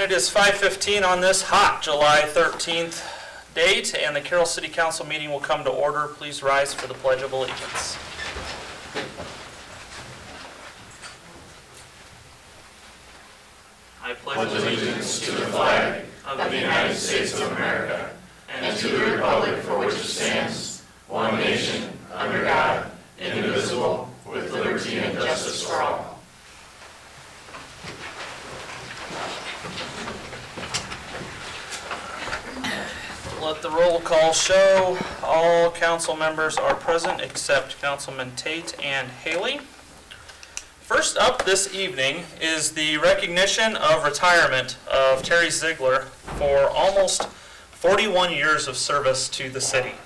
it is 5:15 on this hot July 13th date, and the Carroll City Council meeting will come to order. Please rise for the Pledge of Allegiance. I pledge allegiance to the flag of the United States of America and to the republic for which it stands, one nation, under God, indivisible, with liberty and justice for all. Let the roll call show all council members are present except Councilman Tate and Haley. First up this evening is the recognition of retirement of Terry Ziegler for almost 41 years of service to the city.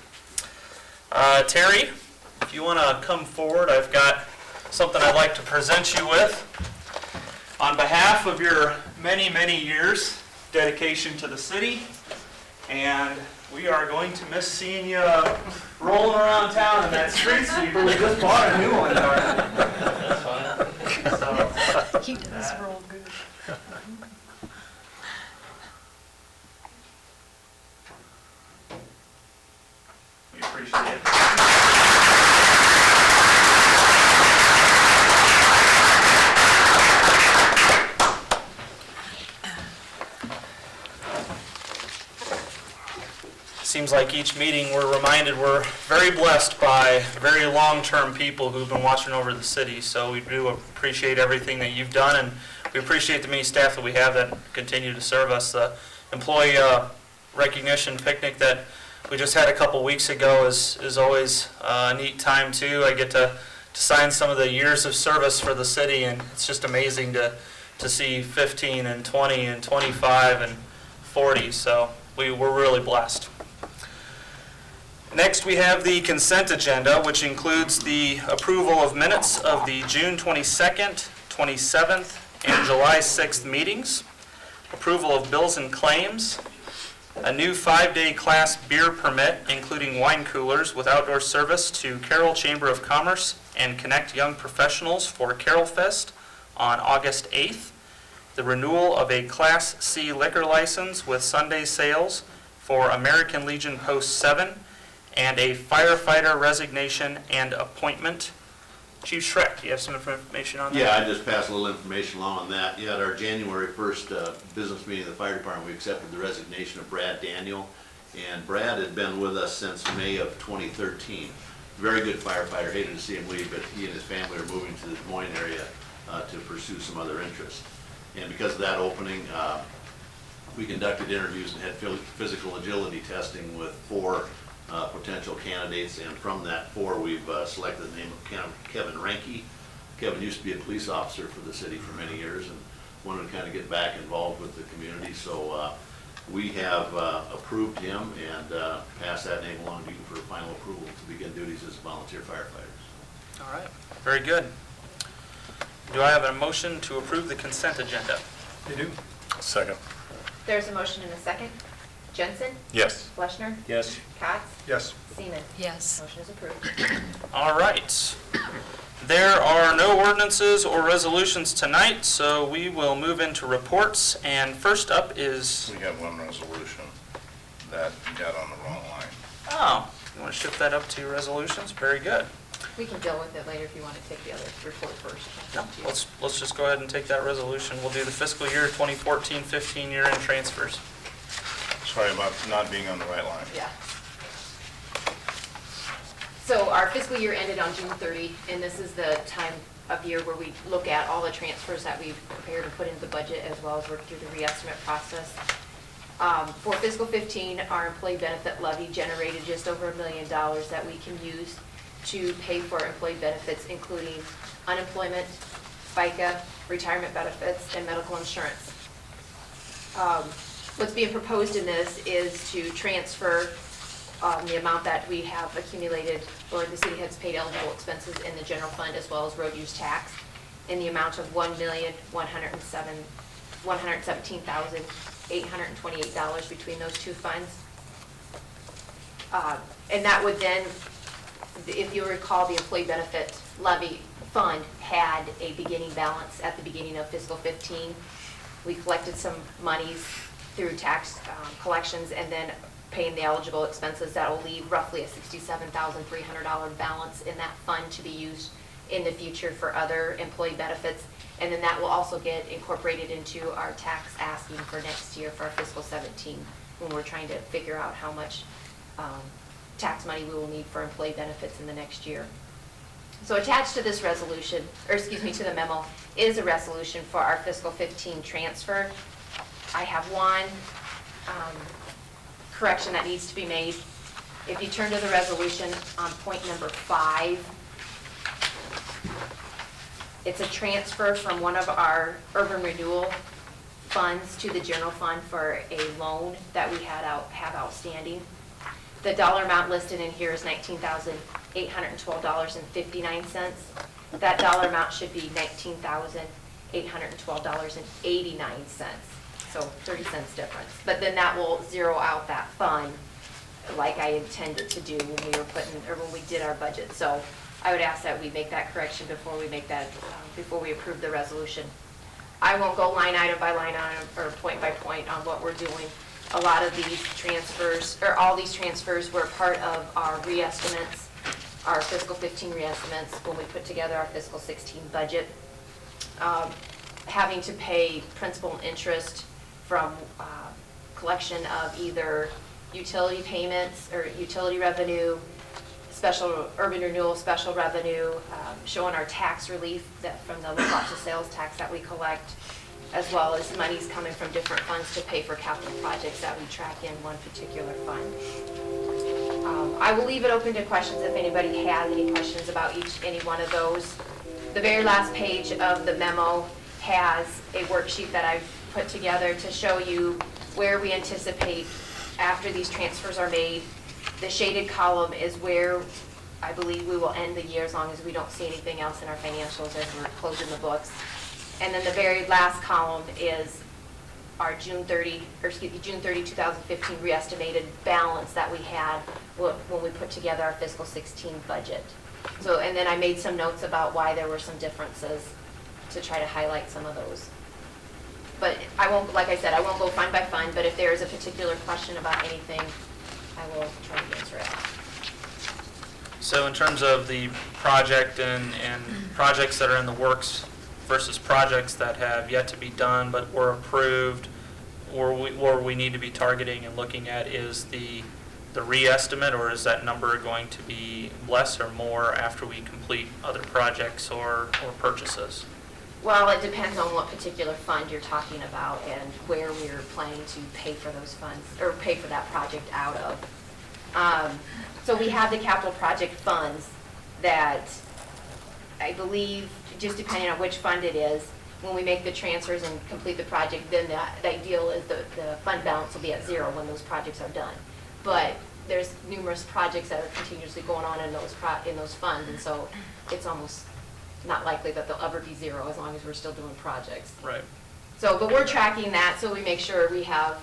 Terry, if you want to come forward, I've got something I'd like to present you with. On behalf of your many, many years dedication to the city, and we are going to miss seeing you rolling around town in that street sweeper. We just bought a new one. That's fine. So, He does roll good. we appreciate it. Seems like each meeting we're reminded we're very blessed by very long-term people who've been watching over the city. So we do appreciate everything that you've done, and we appreciate the many staff that we have that continue to serve us. The employee recognition picnic that we just had a couple weeks ago is always a neat time too. I get to sign some of the years of service for the city, and it's just amazing to see 15 and 20 and 25 and 40. So we're really blessed. Next, we have the consent agenda, which includes the approval of minutes of the June 22nd, 27th, and July 6th meetings, approval of bills and claims, a new 5-day class beer permit, including wine coolers with outdoor service to Carroll Chamber of Commerce and Connect Young Professionals for Carroll Fest on August 8th, the renewal of a Class C liquor license with Sunday sales for American Legion Post 7, and a firefighter resignation and appointment. Chief Schreck, do you have some information on that? Yeah, I just passed a little information along on that. Yeah, at our January 1st business meeting of the fire department, we accepted the resignation of Brad Daniel. And Brad had been with us since May of 2013. Very good firefighter, hated to see him leave, but he and his family are moving to the Des Moines area to pursue some other interests. And because of that opening, we conducted interviews and had physical agility testing with 4 potential candidates, and from that 4 we've selected the name of Kevin Ranke. Kevin used to be a police officer for the city for many years and wanted to kind of get back involved with the community, so we have approved him and passed that name along to you for final approval to begin duties as volunteer firefighters. All right, very good. Do I have a motion to approve the consent agenda? You do. Second. There's a motion and a second. Jensen? Yes. Fleshner? Yes. Cots? Yes. Seaman? Yes. Motion is approved. All right. There are no ordinances or resolutions tonight, so we will move into reports. And first up is, We have one resolution that got on the wrong line. oh, you want to shift that up to resolutions? Very good. We can deal with it later if you want to take the other report first. No, let's just go ahead and take that resolution. We'll do the fiscal year 2014-15 year-end transfers. Sorry about not being on the right line. Yeah. So our fiscal year ended on June 30, and this is the time of year where we look at all the transfers that we've prepared and put into the budget, as well as work through the reestimate process. For fiscal 15, our employee benefit levy generated just over $1 million that we can use to pay for employee benefits, including unemployment, FICA, retirement benefits, and medical insurance. What's being proposed in this is to transfer the amount that we have accumulated, or the city has paid eligible expenses in the general fund, as well as road use tax, in the amount of $1,117,828 between those two funds. And that would then, if you recall, the employee benefit levy fund had a beginning balance at the beginning of fiscal 15. We collected some monies through tax collections and then paying the eligible expenses. That will leave roughly a $67,300 balance in that fund to be used in the future for other employee benefits. And then that will also get incorporated into our tax asking for next year for our fiscal 17, when we're trying to figure out how much tax money we will need for employee benefits in the next year. So attached to this resolution, or excuse me, to the memo, is a resolution for our fiscal 15 transfer. I have one correction that needs to be made. If you turn to the resolution on point number 5, it's a transfer from one of our urban renewal funds to the general fund for a loan that we have outstanding. The dollar amount listed in here is $19,812.59. That dollar amount should be $19,812.89. So 30 cents difference. But then that will zero out that fund like I intended to do when we were when we did our budget. So I would ask that we make that correction before we make that, before we approve the resolution. I won't go line item by line item or point by point on what we're doing. A lot of these transfers, or all these transfers, were part of our re-estimates, our fiscal 15 re-estimates when we put together our fiscal 16 budget. Having to pay principal and interest from collection of either utility payments or utility revenue, special urban renewal special revenue, showing our tax relief that from the local sales tax that we collect, as well as monies coming from different funds to pay for capital projects that we track in one particular fund. I will leave it open to questions if anybody has any questions about any one of those. The very last page of the memo has a worksheet that I've put together to show you where we anticipate after these transfers are made. The shaded column is where I believe we will end the year as long as we don't see anything else in our financials as we're closing the books. And then the very last column is our June 30, 2015 re-estimated balance that we had when we put together our fiscal 16 budget. So, and then I made some notes about why there were some differences to try to highlight some of those. But I won't, like I said, I won't go fund by fund, but if there is a particular question about anything, I will try to answer it. So in terms of the project and projects that are in the works versus projects that have yet to be done but were approved, or we need to be targeting and looking at, is the re-estimate, or is that number going to be less or more after we complete other projects or purchases? Well, it depends on what particular fund you're talking about and where we're planning to pay for those funds, or pay for that project out of. So we have the capital project funds that I believe, just depending on which fund it is, when we make the transfers and complete the project, then the ideal is the fund balance will be at 0 when those projects are done. But there's numerous projects that are continuously going on in those funds, and so it's almost not likely that they'll ever be 0 as long as we're still doing projects. Right. So, but we're tracking that, so we make sure we have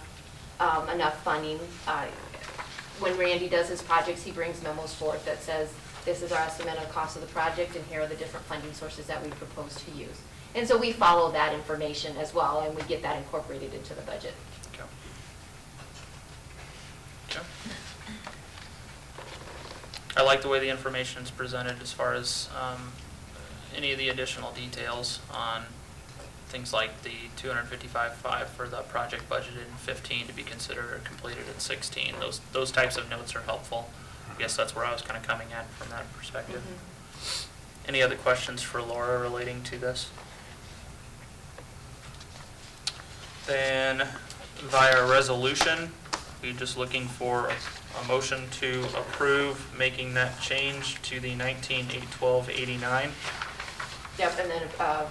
enough funding. When Randy does his projects, he brings memos forth that says, this is our estimate of cost of the project, and here are the different funding sources that we propose to use. And so we follow that information as well, and we get that incorporated into the budget. Okay. Okay. I like the way the information is presented as far as any of the additional details on things like the $255,500 for the project budgeted in 15 to be considered or completed in 16. Those types of notes are helpful. I guess that's where I was kind of coming at from that perspective. Mm-hmm. Any other questions for Laura relating to this? Then via resolution, we're just looking for a motion to approve making that change to the 19,812.89. Yep, and then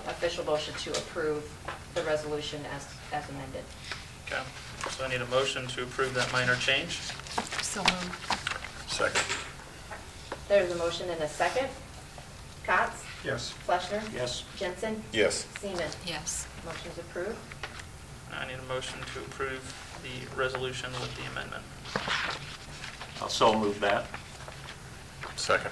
official motion to approve the resolution as amended. Okay, so I need a motion to approve that minor change. So moved. Second. There's a motion and a second. Kotz? Yes. Fleshner? Yes. Jensen? Yes. Seaman? Yes. Motion's approved. I need a motion to approve the resolution with the amendment. I'll so move that. Second.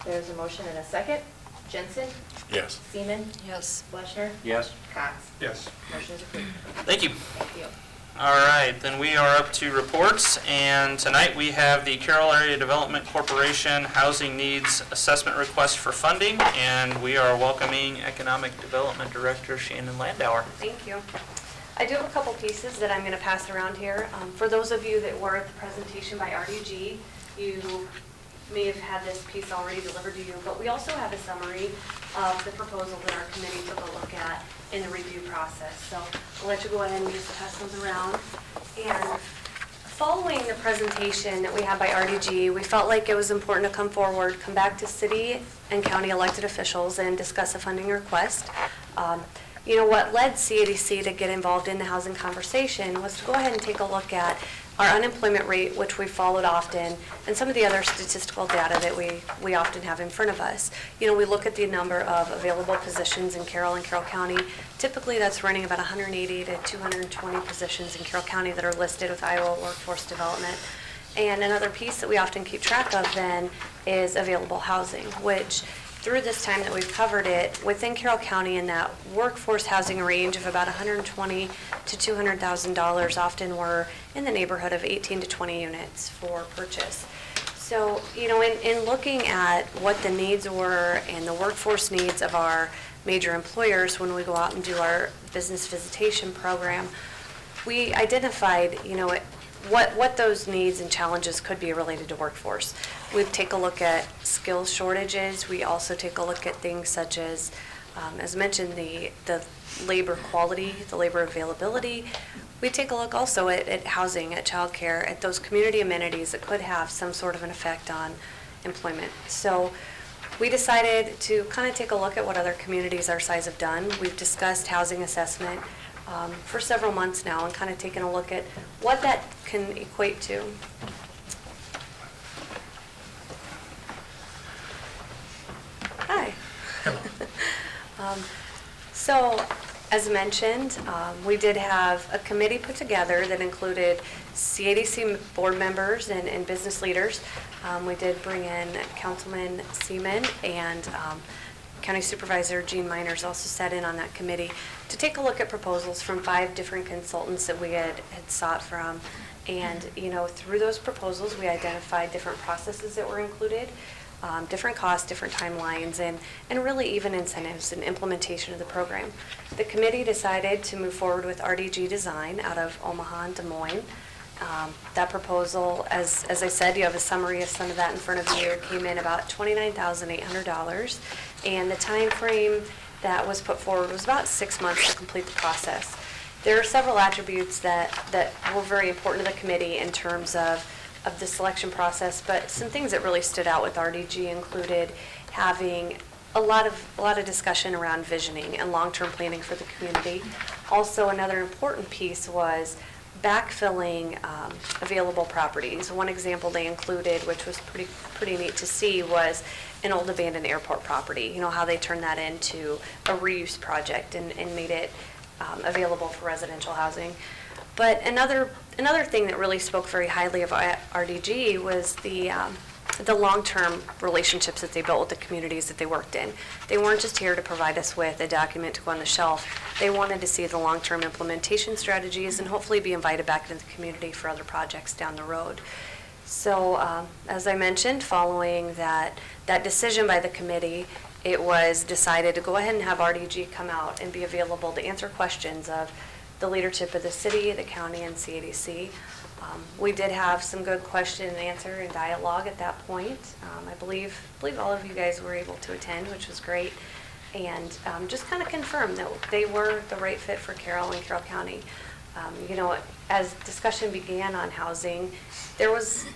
There's a motion and a second. Jensen? Yes. Seaman? Yes. Fleischner? Yes. Cox? Yes. Motion is approved. Thank you. Thank you. All right, then we are up to reports, and tonight we have the Carroll Area Development Corporation Housing Needs Assessment Request for Funding, and we are welcoming Economic Development Director Shannon Landauer. Thank you. I do have a couple pieces that I'm going to pass around here. For those of you that were at the presentation by RDG, you may have had this piece already delivered to you, but we also have a summary of the proposal that our committee took a look at in the review process. So I'll let you go ahead and just pass those around. And following the presentation that we had by RDG, we felt like it was important to come forward, come back to city and county elected officials and discuss a funding request. You know, what led CADC to get involved in the housing conversation was to go ahead and take a look at our unemployment rate, which we followed often, and some of the other statistical data that we often have in front of us. You know, we look at the number of available positions in Carroll and Carroll County. Typically, that's running about 180 to 220 positions in Carroll County that are listed with Iowa Workforce Development. And another piece that we often keep track of then is available housing, which through this time that we've covered it, within Carroll County in that workforce housing range of about $120,000 to $200,000, often we're in the neighborhood of 18 to 20 units for purchase. So, you know, in looking at what the needs were and the workforce needs of our major employers when we go out and do our business visitation program, we identified, you know, what those needs and challenges could be related to workforce. We take a look at skills shortages. We also take a look at things such as mentioned, the labor quality, the labor availability. We take a look also at housing, at childcare, at those community amenities that could have some sort of an effect on employment. So we decided to kind of take a look at what other communities our size have done. We've discussed housing assessment for several months now and kind of taken a look at what that can equate to. Hi. So, as mentioned, we did have a committee put together that included CADC board members and business leaders. We did bring in Councilman Seaman and County Supervisor Gene Miners also sat in on that committee to take a look at proposals from 5 different consultants that we had sought from. And, you know, through those proposals, we identified different processes that were included, different costs, different timelines, and really even incentives and implementation of the program. The committee decided to move forward with RDG Design out of Omaha and Des Moines. That proposal, as I said, you have a summary of some of that in front of you. It came in about $29,800, and the time frame that was put forward was about 6 months to complete the process. There are several attributes that were very important to the committee in terms of the selection process, but some things that really stood out with RDG included having a lot of discussion around visioning and long-term planning for the community. Also, another important piece was backfilling available properties. One example they included, which was pretty neat to see, was an old abandoned airport property. You know, how they turned that into a reuse project and made it available for residential housing. But another thing that really spoke very highly of RDG was the long-term relationships that they built with the communities that they worked in. They weren't just here to provide us with a document to go on the shelf. They wanted to see the long-term implementation strategies and hopefully be invited back into the community for other projects down the road. So as I mentioned, following that decision by the committee, it was decided to go ahead and have RDG come out and be available to answer questions of the leadership of the city, the county, and CADC. We did have some good question and answer and dialogue at that point. I believe all of you guys were able to attend, which was great, and just kind of confirmed that they were the right fit for Carroll and Carroll County. You know, as discussion began on housing, there was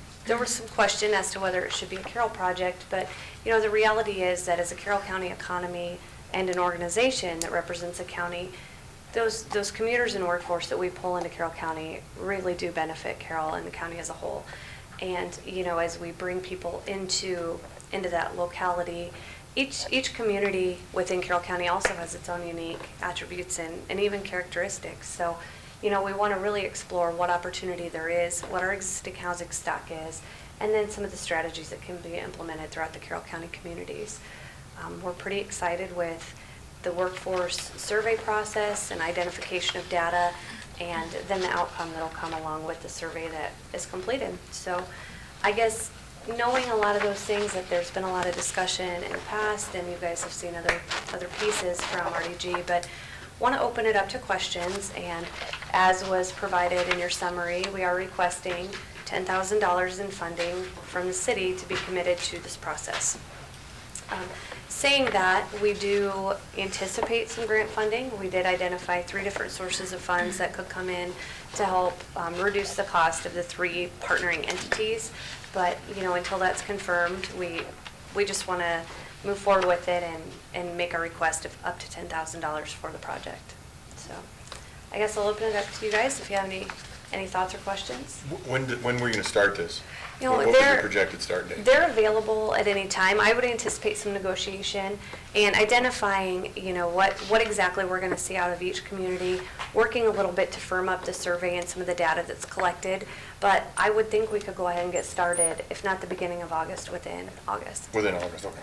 some question as to whether it should be a Carroll project, but you know, the reality is that as a Carroll County economy and an organization that represents a county, those commuters and workforce that we pull into Carroll County really do benefit Carroll and the county as a whole. And you know, as we bring people into that locality, each community within Carroll County also has its own unique attributes and even characteristics. So, you know, we want to really explore what opportunity there is, what our existing housing stock is, and then some of the strategies that can be implemented throughout the Carroll County communities. We're pretty excited with the workforce survey process and identification of data, and then the outcome that'll come along with the survey that is completed. So I guess knowing a lot of those things, that there's been a lot of discussion in the past, and you guys have seen other pieces from RDG, but want to open it up to questions. And as was provided in your summary, we are requesting $10,000 in funding from the city to be committed to this process. Saying that, we do anticipate some grant funding. We did identify 3 different sources of funds that could come in to help reduce the cost of the 3 partnering entities. But, until that's confirmed, we just want to move forward with it and make a request of up to $10,000 for the project. So I guess I'll open it up to you guys if you have any thoughts or questions. When were you going to start this? You know, What was they're- your projected start date? They're available at any time. I would anticipate some negotiation and identifying, what exactly we're going to see out of each community, working a little bit to firm up the survey and some of the data that's collected. But I would think we could go ahead and get started, if not the beginning of August, within August. Within August, okay.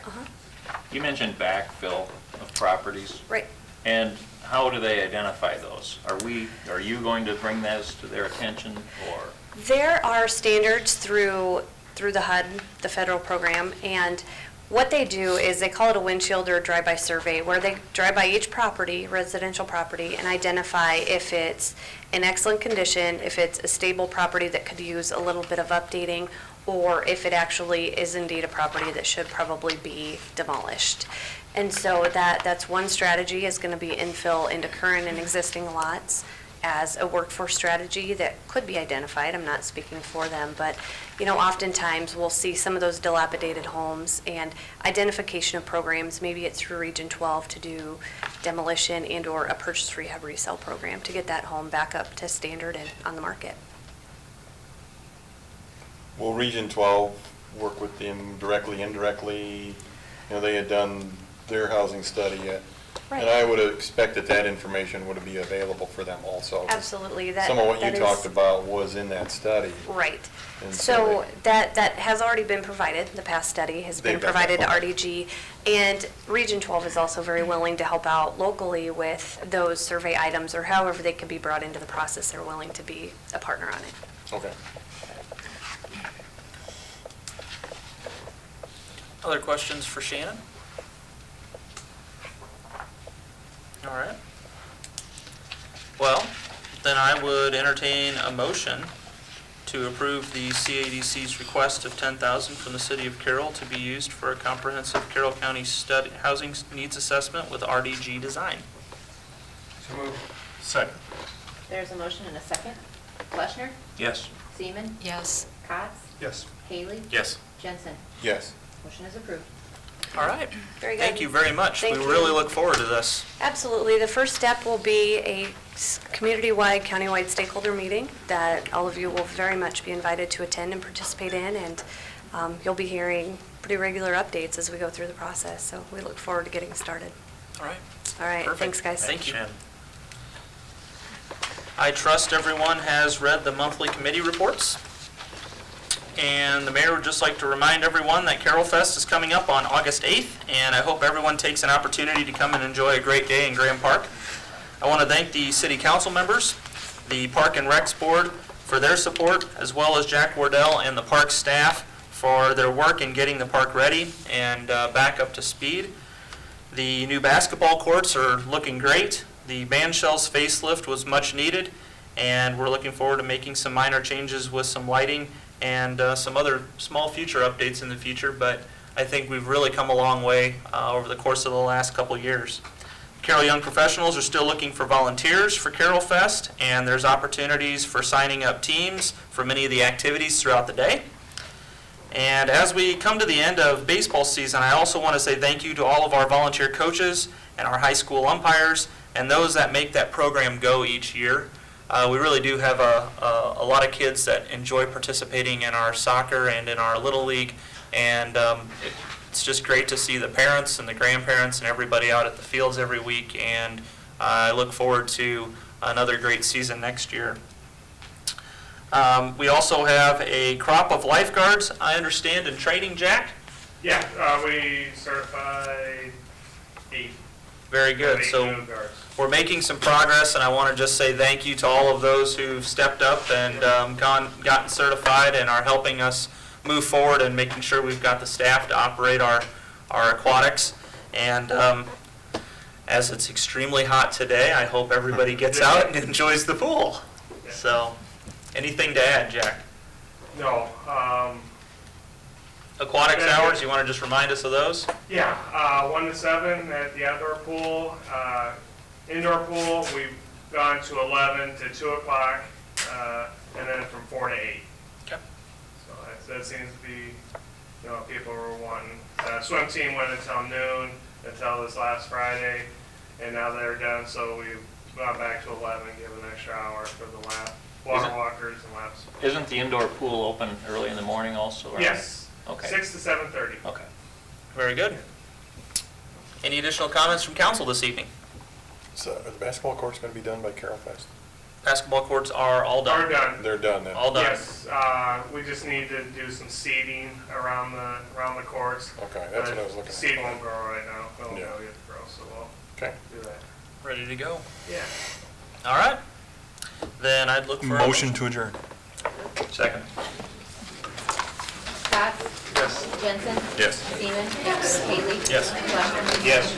You mentioned backfill of properties, Right. and how do they identify those? Are you going to bring those to their attention, or? There are standards through the HUD, the federal program, and what they do is they call it a windshield or a drive-by survey, where they drive by each property, residential property, and identify if it's in excellent condition, if it's a stable property that could use a little bit of updating, or if it actually is indeed a property that should probably be demolished. And so that's one strategy, is going to be infill into current and existing lots as a workforce strategy that could be identified. I'm not speaking for them, but oftentimes we'll see some of those dilapidated homes, and identification of programs, maybe it's through Region 12 to do demolition and or a purchase rehab resale program to get that home back up to standard and on the market. Will Region 12 work with them directly, indirectly? They had done their housing study yet. Right. And I would expect that information would be available for them also. Absolutely. Some of what you that talked is- about was in that study. Right. And So they- that has already been provided. The past study has been They've got provided to that. RDG. And Region 12 is also very willing to help out locally with those survey items, or however they can be brought into the process. They're willing to be a partner on it. Okay. Other questions for Shannon? All right. Well, then I would entertain a motion to approve the CADC's request of $10,000 from the City of Carroll to be used for a comprehensive Carroll County housing needs assessment with RDG Design. So moved. Second. There's a motion and a second. Fleshner? Yes. Seaman? Yes. Cots? Yes. Haley? Yes. Jensen? Yes. Motion is approved. All right. Very good. Thank you very much. Thank We you. really look forward to this. Absolutely. The first step will be a community-wide, county-wide stakeholder meeting that all of you will very much be invited to attend and participate in, and you'll be hearing pretty regular updates as we go through the process. So we look forward to getting started. All right. All right. Perfect. Thanks, guys. Thank you. Shannon. I trust everyone has read the monthly committee reports. And the mayor would just like to remind everyone that Carroll Fest is coming up on August 8th, and I hope everyone takes an opportunity to come and enjoy a great day in Graham Park. I want to thank the city council members, the Park and Recs Board for their support, as well as Jack Wardell and the park staff for their work in getting the park ready and back up to speed. The new basketball courts are looking great. The band shells facelift was much needed, and we're looking forward to making some minor changes with some lighting and some other small future updates in the future, but I think we've really come a long way over the course of the last couple years. Carroll Young Professionals are still looking for volunteers for Carroll Fest, and there's opportunities for signing up teams for many of the activities throughout the day. And as we come to the end of baseball season, I also want to say thank you to all of our volunteer coaches and our high school umpires and those that make that program go each year. We really do have a lot of kids that enjoy participating in our soccer and in our Little League, and it's just great to see the parents and the grandparents and everybody out at the fields every week, and I look forward to another great season next year. We also have a crop of lifeguards, I understand, in training, Jack. Yeah, we certified 8. Very good. 8 So new guards. we're making some progress, and I want to just say thank you to all of those who've stepped up and gotten certified and are helping us move forward and making sure we've got the staff to operate our aquatics. And as it's extremely hot today, I hope everybody gets out and enjoys the pool. So, anything to add, Jack? No, Aquatics hours, you want to just remind us of those? yeah, 1 to 7 at the outdoor pool. Indoor pool, we've gone to 11 to 2 o'clock, and then from 4 to 8. Okay. So that seems to be, people were wanting. Swim team went until noon, until this last Friday, and now they're done, so we've gone back to 11, give an extra hour for the water walkers and laps. Isn't the indoor pool open early in the morning also? or- Yes. Okay. 6 to 7:30. Okay. Very good. Any additional comments from council this evening? So are the basketball courts going to be done by Carol Fest? Basketball courts are all Are done. done. They're done then? All done. Yes, we just need to do some seeding around the courts. Okay, that's what I was looking at. Seed won't grow right now, it'll Yeah. go yet to grow, so we'll Okay. do that. Ready to go. Yeah. All right. Then I'd look for a Motion to adjourn. Second. Scott? Yes. Jensen? Yes. Seaman? Yes. Haley? Yes. Western? Yes.